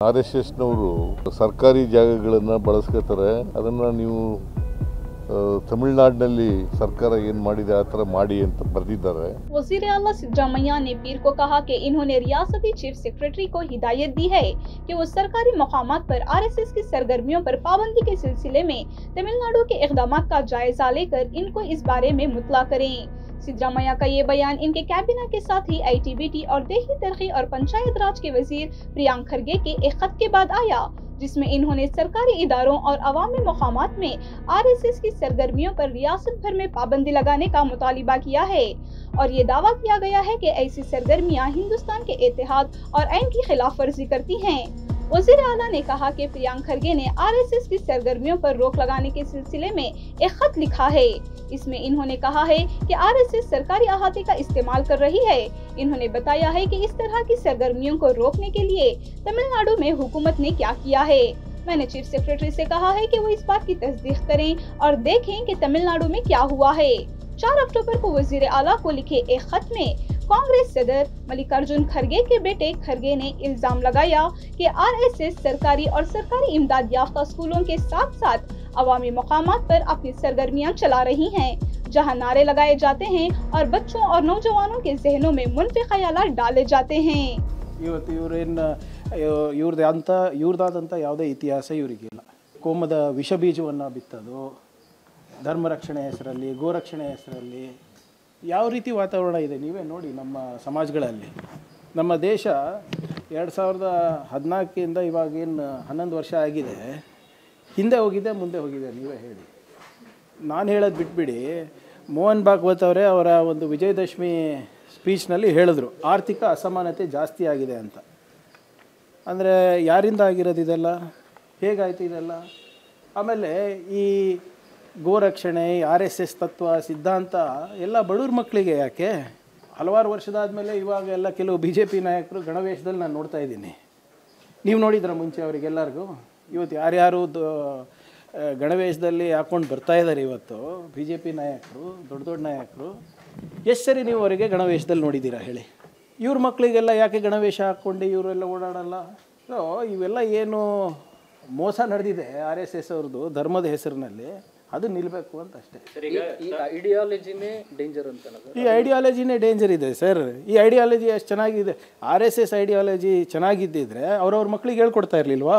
RSSನವರು ಸರ್ಕಾರಿ ಜಾಗಗಳನ್ನು ಬಳಸ್ಕೊತಾರೆ. ಅದನ್ನು ನೀವು तमिलनाडु सरकार ಏನು ಮಾಡಿದೆ ಆ ತರ ಮಾಡಿ ಅಂತ ಬರೆದಿದ್ದಾರೆ. वज़ीर आला सिद्धरामैया ने पीर को कहा कि इन्होंने रियासती चीफ सेक्रेटरी को हिदायत दी है कि वो सरकारी मकामात पर RSS की सरगर्मियों पर पाबंदी के सिलसिले में तमिलनाडु के इक़दामात का जायजा लेकर इनको इस बारे में मुतला करें। सिद्धरामैया का ये बयान इनके कैबिनेट के साथ ही ITBT और देही तरक्की और पंचायत राज के वजीर प्रियांक खरगे के एक खत के बाद आया, जिसमें इन्होंने सरकारी इदारों और अवामी मकामात में RSS की सरगर्मियों पर रियासत भर में पाबंदी लगाने का मुतालिबा किया है और ये दावा किया गया है कि ऐसी सरगर्मियां हिंदुस्तान के इत्तेहाद और आइन की खिलाफ वर्जी करती हैं। वज़ीर आला ने कहा कि प्रियांक खरगे ने RSS की सरगर्मियों पर रोक लगाने के सिलसिले में एक खत लिखा है। इसमें इन्होंने कहा है कि RSS सरकारी अहाते का इस्तेमाल कर रही है। इन्होंने बताया है कि इस तरह की सरगर्मियों को रोकने के लिए तमिलनाडु में हुकूमत ने क्या किया है। मैंने चीफ सेक्रेटरी से कहा है कि वो इस बात की तस्दीक करें और देखें कि तमिलनाडु में क्या हुआ है। 4 अक्टूबर को वज़ीर आला को लिखे एक खत में कांग्रेस सदर मल्लिकार्जुन खरगे के बेटे खरगे ने इल्जाम लगाया कि RSS सरकारी और सरकारी इमदाद याफ्ता स्कूलों के साथ साथ अवामी मकामात पर अपनी सरगर्मियां चला रही हैं, जहां नारे लगाए जाते हैं और बच्चों और नौजवानों के जहनों में मुनफी ख्यालात डाले जाते हैं। ಇವ್ರದಾದಂಥ ಯಾವುದೇ ಇತಿಹಾಸ ಇವರಿಗಿಲ್ಲ. ಕೋಮದ ವಿಷಬೀಜವನ್ನು ಬಿತ್ತೋದು, ಧರ್ಮ ರಕ್ಷಣೆ ಹೆಸರಲ್ಲಿ, ಗೋರಕ್ಷಣೆ ಹೆಸರಲ್ಲಿ ಯಾವ ರೀತಿ ವಾತಾವರಣ ಇದೆ ನೀವೇ ನೋಡಿ. ನಮ್ಮ ಸಮಾಜಗಳಲ್ಲಿ ನಮ್ಮ ದೇಶ 2014 ಇವಾಗೇನು 11 ವರ್ಷ ಆಗಿದೆ, ಹಿಂದೆ ಹೋಗಿದೆ ಮುಂದೆ ಹೋಗಿದೆ ನೀವೇ ಹೇಳಿ. ನಾನು ಹೇಳೋದು ಬಿಟ್ಬಿಡಿ, ಮೋಹನ್ ಭಾಗವತ್ ಅವರೇ ಅವರ ಒಂದು ವಿಜಯದಶಮಿ ಸ್ಪೀಚ್ನಲ್ಲಿ ಹೇಳಿದ್ರು ಆರ್ಥಿಕ ಅಸಮಾನತೆ ಜಾಸ್ತಿ ಆಗಿದೆ ಅಂತ. ಅಂದರೆ ಯಾರಿಂದ ಆಗಿರೋದು ಇದೆಲ್ಲ, ಹೇಗಾಯಿತು ಇದೆಲ್ಲ? ಆಮೇಲೆ ಈ ಗೋರಕ್ಷಣೆ, RSS ತತ್ವ ಸಿದ್ಧಾಂತ ಎಲ್ಲ ಬಡವ್ರ ಮಕ್ಕಳಿಗೆ ಯಾಕೆ? ಹಲವಾರು ವರ್ಷದಾದಮೇಲೆ ಇವಾಗ ಎಲ್ಲ ಕೆಲವು BJP ನಾಯಕರು ಗಣವೇಶದಲ್ಲಿ ನಾನು ನೋಡ್ತಾ ಇದ್ದೀನಿ. ನೀವು ನೋಡಿದ್ರ ಮುಂಚೆ ಅವರಿಗೆಲ್ಲರಿಗೂ? ಇವತ್ತು ಯಾರ್ಯಾರು ಗಣವೇಶದಲ್ಲಿ ಹಾಕ್ಕೊಂಡು ಬರ್ತಾ ಇದ್ದಾರೆ ಇವತ್ತು BJP ನಾಯಕರು, ದೊಡ್ಡ ದೊಡ್ಡ ನಾಯಕರು, ಎಷ್ಟು ಸರಿ ನೀವು ಅವರಿಗೆ ಗಣವೇಶದಲ್ಲಿ ನೋಡಿದ್ದೀರಾ ಹೇಳಿ? ಇವ್ರ ಮಕ್ಕಳಿಗೆಲ್ಲ ಯಾಕೆ ಗಣವೇಶ ಹಾಕ್ಕೊಂಡು ಇವರೆಲ್ಲ ಓಡಾಡಲ್ಲ? ಸೊ ಇವೆಲ್ಲ ಏನು ಮೋಸ ನಡೆದಿದೆ RSS ಅವ್ರದ್ದು ಧರ್ಮದ ಹೆಸರಿನಲ್ಲಿ, ಅದು ನಿಲ್ಲಬೇಕು ಅಂತ ಅಷ್ಟೇ. ಈ ಐಡಿಯಾಲಜಿನೇ ಡೇಂಜರ್ ಅಂತ. ಈ ಐಡಿಯಾಲಜಿನೇ ಡೇಂಜರ್ ಇದೆ ಸರ್. ಈ ಐಡಿಯಾಲಜಿ ಅಷ್ಟು ಚೆನ್ನಾಗಿದೆ. RSS ಐಡಿಯಾಲಜಿ ಚೆನ್ನಾಗಿದ್ದಿದ್ರೆ ಅವ್ರವ್ರ ಮಕ್ಕಳಿಗೆ ಹೇಳ್ಕೊಡ್ತಾ ಇರಲಿಲ್ವಾ?